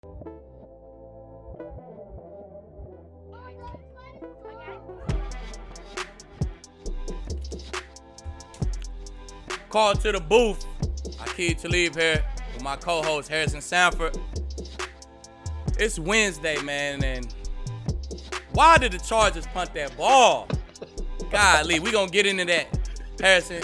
Call to the booth. Aqib Talib here with my co-host Harrison Sanford. It's Wednesday, man, and why did the Chargers punt that ball? Golly, we gonna get into that. Harrison,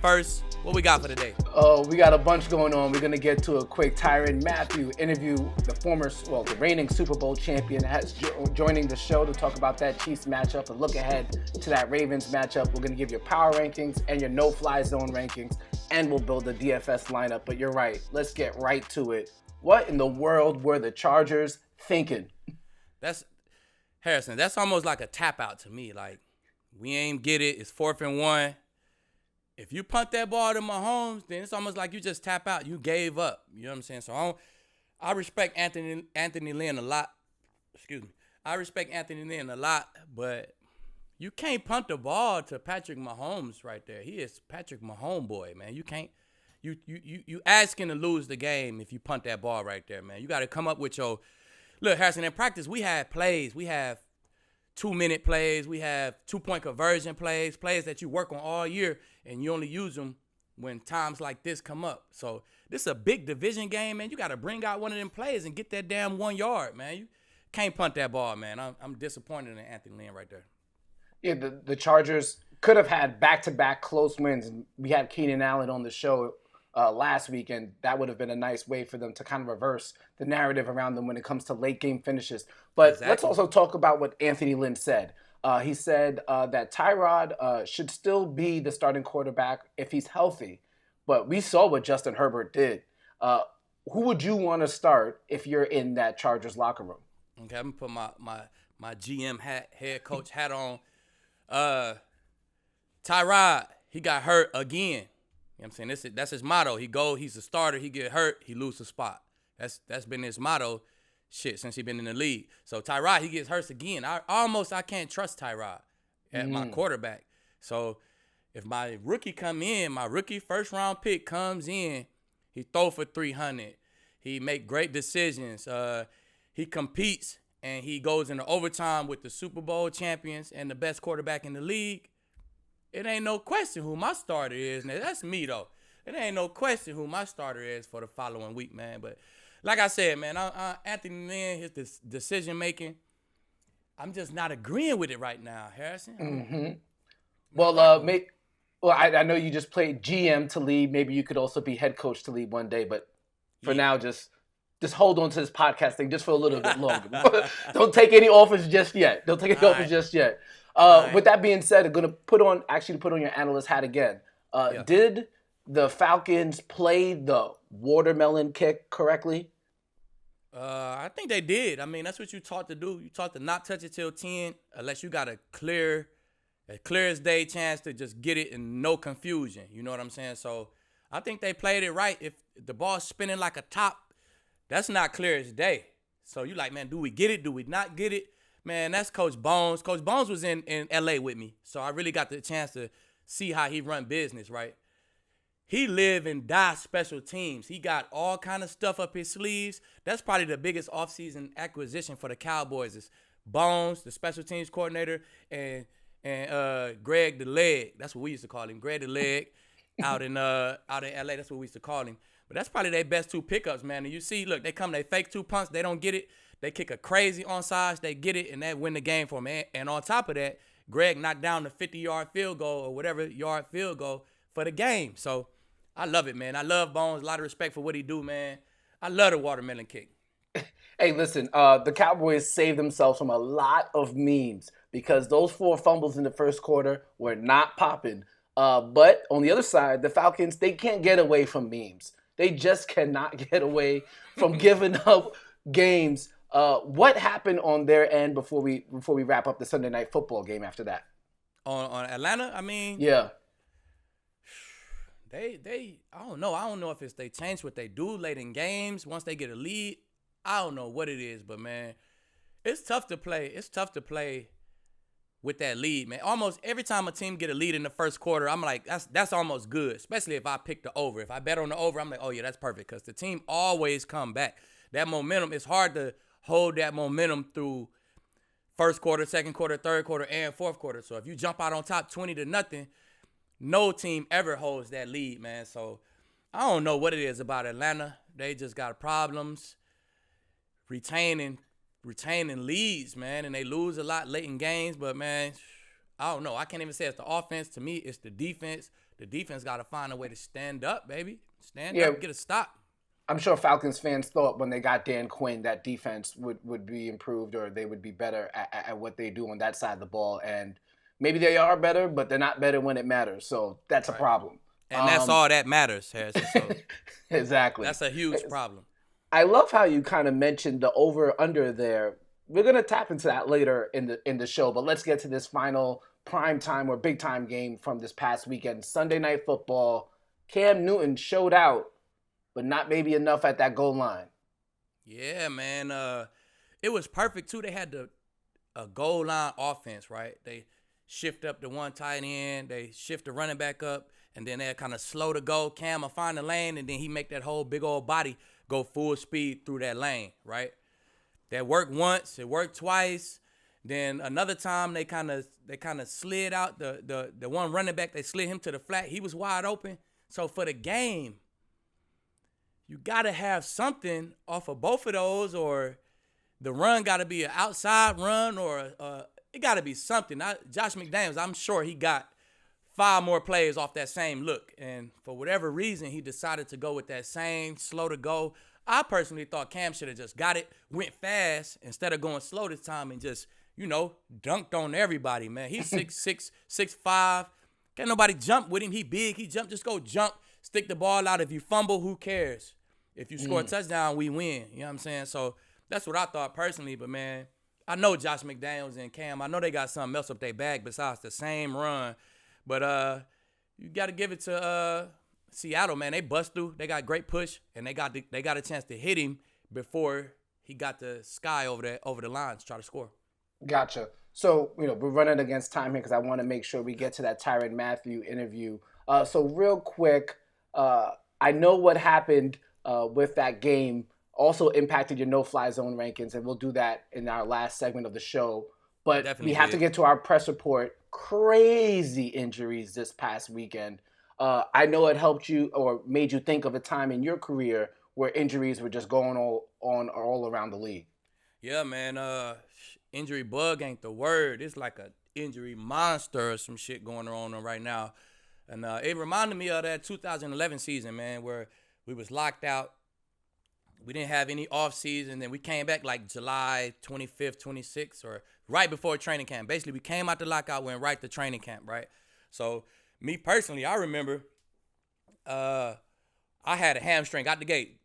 first, what we got for today? Oh, we got a bunch going on. We're going to get to a quick Tyrann Mathieu interview. The reigning Super Bowl champion has joining the show to talk about that Chiefs matchup and look ahead to that Ravens matchup. We're going to give your power rankings and your no-fly zone rankings, and we'll build a DFS lineup. But you're right. Let's get right to it. What in the world were the Chargers thinking? Harrison, that's almost like a tap out to me. Like, we ain't get it. It's 4th and 1. If you punt that ball to Mahomes, then it's almost like you just tap out. You gave up. You know what I'm saying? So I respect Anthony Lynn a lot. Excuse me. I respect Anthony Lynn a lot, but you can't punt the ball to Patrick Mahomes right there. He is Patrick Mahomes boy, man. You can't. You asking to lose the game if you punt that ball right there, man. You got to come up with your look, Harrison. In practice, we have plays. We have 2-minute plays. We have 2-point conversion plays that you work on all year, and you only use them when times like this come up. So this is a big division game, man. You got to bring out one of them plays and get that damn 1 yard, man. You can't punt that ball, man. I'm disappointed in Anthony Lynn right there. Yeah, the Chargers could have had back-to-back close wins. We had Keenan Allen on the show last week, and that would have been a nice way for them to kind of reverse the narrative around them when it comes to late-game finishes. But Exactly. Let's also talk about what Anthony Lynn said. He said that Tyrod should still be the starting quarterback if he's healthy. But we saw what Justin Herbert did. Who would you want to start if you're in that Chargers locker room? Okay, I'm going to put my GM hat, head coach hat on. Tyrod, he got hurt again. You know what I'm saying? That's his motto. He's a starter, he get hurt, he lose a spot. That's been his motto since he been in the league. So Tyrod, he gets hurt again. I can't trust Tyrod at my quarterback. So if my rookie come in, my rookie first round pick comes in, he throw for 300. He make great decisions. He competes and he goes into overtime with the Super Bowl champions and the best quarterback in the league. It ain't no question who my starter is. Now, that's me, though. It ain't no question who my starter is for the following week, man. But like I said, man, Anthony Lynn, his decision-making, I'm just not agreeing with it right now, Harrison. Mm-hmm. Well, I know you just played GM to lead. Maybe you could also be head coach to lead one day. But for now, just hold on to this podcast thing just for a little bit longer. Don't take any offers just yet. With that being said, I'm going to put on your analyst hat again. Did the Falcons play the watermelon kick correctly? I think they did. I mean, that's what you taught to do. You taught to not touch it till 10 unless you got a clear as day chance to just get it and no confusion. You know what I'm saying? So I think they played it right. If the ball's spinning like a top, that's not clear as day. So you like, man, do we get it? Do we not get it? Man, that's Coach Bones. Coach Bones was in L.A. with me, so I really got the chance to see how he run business, right? He live and die special teams. He got all kind of stuff up his sleeves. That's probably the biggest offseason acquisition for the Cowboys is Bones, the special teams coordinator, and Greg the Leg. That's what we used to call him, Greg the Leg, out in L.A. That's what we used to call him. But that's probably their best 2 pickups, man. And you see, look, they fake 2 punts, they don't get it. They kick a crazy onside, they get it, and they win the game for them. And on top of that, Greg knocked down the 50-yard field goal or whatever yard field goal for the game. So I love it, man. I love Bones. A lot of respect for what he do, man. I love the watermelon kick. Hey, listen, the Cowboys saved themselves from a lot of memes because those 4 fumbles in the first quarter were not popping. But on the other side, the Falcons, they can't get away from memes. They just cannot get away from giving up games. What happened on their end before we wrap up the Sunday Night Football game after that? On Atlanta, I mean, yeah, they I don't know if it's they change what they do late in games once they get a lead. I don't know what it is, but man, it's tough to play. It's tough to play with that lead, man. Almost every time a team get a lead in the first quarter, I'm like, that's almost good, especially if I pick the over. If I bet on the over, I'm like, oh, yeah, that's perfect because the team always come back. that momentum, it's hard to hold that momentum through first quarter, second quarter, third quarter, and fourth quarter. So if you jump out on top 20-0, no team ever holds that lead, man. So I don't know what it is about Atlanta. They just got problems retaining leads, man, and they lose a lot late in games. But, man, I don't know. I can't even say it's the offense. To me, it's the defense. The defense got to find a way to stand up, baby. Stand up, get a stop. I'm sure Falcons fans thought when they got Dan Quinn that defense would be improved, or they would be better at what they do on that side of the ball. And maybe they are better, but they're not better when it matters. So that's a problem. And that's all that matters, Harrison. So exactly. That's a huge problem. I love how you kind of mentioned the over-under there. We're going to tap into that later in the show, but let's get to this final prime time or big time game from this past weekend. Sunday Night Football. Cam Newton showed out, but not maybe enough at that goal line. Yeah, man. It was perfect, too. They had a goal line offense, right? They shift up the one tight end. They shift the running back up, and then they kind of slow to go. Cam will find the lane, and then he make that whole big old body go full speed through that lane, right? That worked once. It worked twice. Then another time they kind of slid out the one running back. They slid him to the flat. He was wide open. So for the game, you got to have something off of both of those, or the run got to be an outside run, or it got to be something. Josh McDaniels, I'm sure he got 5 more plays off that same look. And for whatever reason, he decided to go with that same slow to go. I personally thought Cam should have just got it, went fast instead of going slow this time and just, dunked on everybody, man. He's 6'6", 6'5". Can't nobody jump with him. He big. He just go jump, stick the ball out. If you fumble, who cares? If you score a touchdown, we win. You know what I'm saying? So that's what I thought personally. But, man, I know Josh McDaniels and Cam, I know they got something else up their bag besides the same run. But you got to give it to Seattle, man. They bust through. They got great push, and they got a chance to hit him before he got the sky over the line to try to score. Gotcha. So, we're running against time here because I want to make sure we get to that Tyrann Mathieu interview. So real quick, I know what happened with that game also impacted your no-fly zone rankings, and we'll do that in our last segment of the show. But we have to get to our press report. Crazy injuries this past weekend. I know it helped you or made you think of a time in your career where injuries were just going on all around the league. Yeah, man. Injury bug ain't the word. It's like a injury monster or some shit going on right now. And it reminded me of that 2011 season, man, where we was locked out. We didn't have any off season. Then we came back like July 25th, 26th, or right before training camp. Basically, we came out the lockout, went right to training camp, right? So me personally, I remember I had a hamstring out the gate.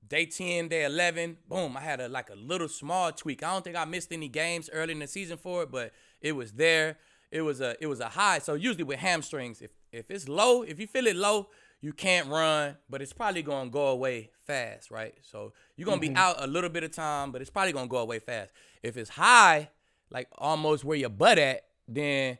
Day 10, day 11, boom, I had a little small tweak. I don't think I missed any games early in the season for it, but it was there. It was a high. So usually with hamstrings, if it's low, if you feel it low, you can't run, but it's probably going to go away fast, right? So you're going to be out a little bit of time, but it's probably going to go away fast. If it's high, like almost where your butt at, then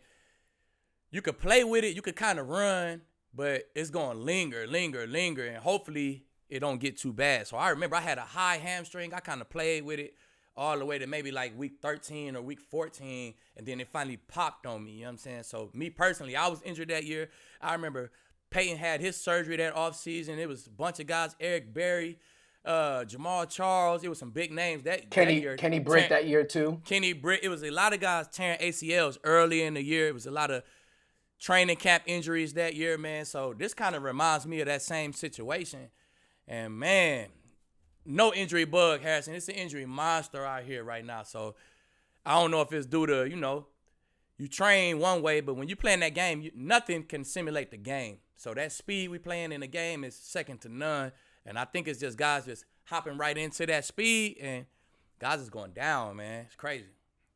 you could play with it. You could kind of run, but it's going to linger, and hopefully it don't get too bad. So I remember I had a high hamstring. I kind of played with it all the way to maybe like week 13 or week 14, and then it finally popped on me, you know what I'm saying? So me personally, I was injured that year. I remember Peyton had his surgery that offseason. It was a bunch of guys, Eric Berry, Jamal Charles. It was some big names that year. Kenny Britt that year too? Kenny Britt. It was a lot of guys tearing ACLs early in the year. It was a lot of training camp injuries that year, man. So this kind of reminds me of that same situation. And, man, no injury bug, Harrison. It's an injury monster out here right now. So I don't know if it's due to, you train one way, but when you play in that game, nothing can simulate the game. So that speed we playing in the game is second to none. And I think it's just guys just hopping right into that speed, and guys is going down, man. It's crazy.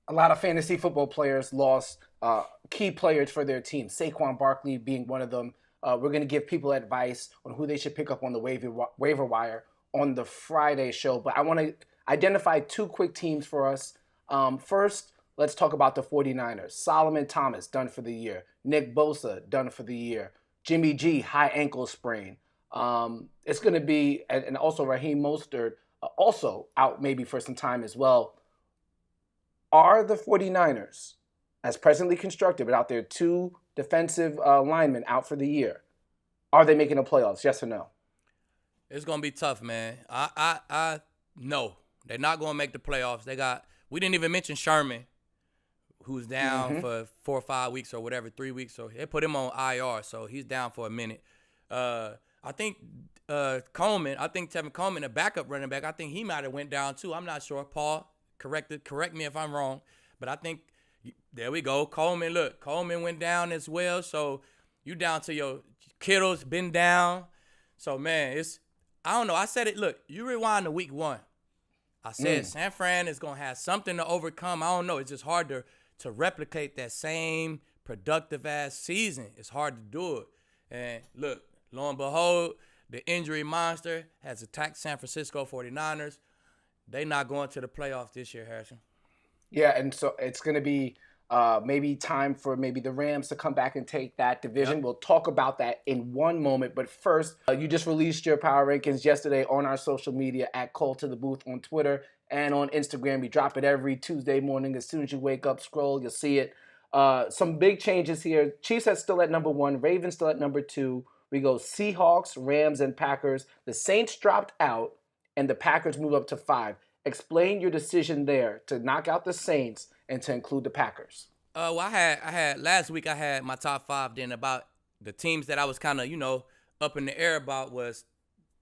A lot of fantasy football players lost key players for their team, Saquon Barkley being one of them. We're going to give people advice on who they should pick up on the waiver wire on the Friday show. But I want to identify 2 quick teams for us. First, let's talk about the 49ers. Solomon Thomas, done for the year. Nick Bosa, done for the year. Jimmy G, high ankle sprain. It's going to be, and also Raheem Mostert, also out maybe for some time as well. Are the 49ers, as presently constructed, without their two defensive linemen out for the year, are they making the playoffs? Yes or no? It's gonna be tough, man. I no, they're not gonna make the playoffs. We didn't even mention Sherman, who's down for 4 or 5 weeks or whatever, 3 weeks. So they put him on IR, so he's down for a minute. I think Coleman, Tevin Coleman, a backup running back, I think he might have went down too. I'm not sure. Paul, correct me if I'm wrong, but I think there we go. Coleman went down as well. So you down to your Kittle's been down. So man, I don't know. I said it. Look, you rewind to week 1. I said San Fran is gonna have something to overcome. I don't know. It's just hard to replicate that same productive ass season. It's hard to do it. And look, lo and behold, the injury monster has attacked San Francisco 49ers. They not going to the playoffs this year, Harrison. Yeah, and so it's going to be maybe time for maybe the Rams to come back and take that division. Yep. We'll talk about that in one moment. But first, you just released your power rankings yesterday on our social media at Call to the Booth on Twitter and on Instagram. We drop it every Tuesday morning. As soon as you wake up, scroll, you'll see it. Some big changes here. Chiefs are still at number 1. Ravens still at number 2. We go Seahawks, Rams, and Packers. The Saints dropped out, and the Packers move up to 5. Explain your decision there to knock out the Saints and to include the Packers. Well, I had last week. I had my top 5. Then about the teams that I was kind of up in the air about was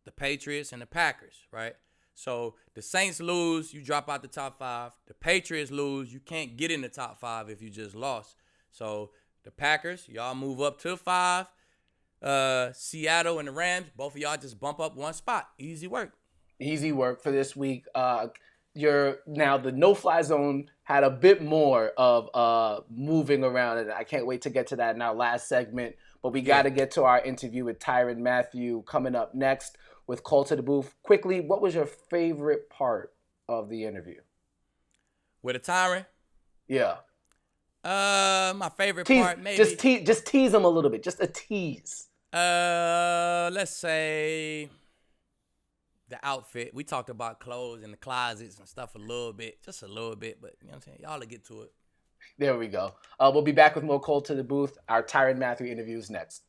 the Patriots and the Packers, right? So the Saints lose, you drop out the top 5. The Patriots lose, you can't get in the top 5 if you just lost. So the Packers, y'all move up to 5. Seattle and the Rams, both of y'all just bump up one spot. Easy work. Easy work for this week. Now the no-fly zone had a bit more of moving around, and I can't wait to get to that in our last segment. But we got to get to our interview with Tyrann Mathieu coming up next with Call to the Booth. Quickly, what was your favorite part of the interview? With a Tyrann? Yeah. My favorite part, maybe. Just tease them a little bit. Just a tease. Let's say the outfit. We talked about clothes and the closets and stuff a little bit, just a little bit, but you know what I'm saying? Y'all will get to it. There we go. We'll be back with more Call to the Booth. Our Tyrann Mathieu interviews next.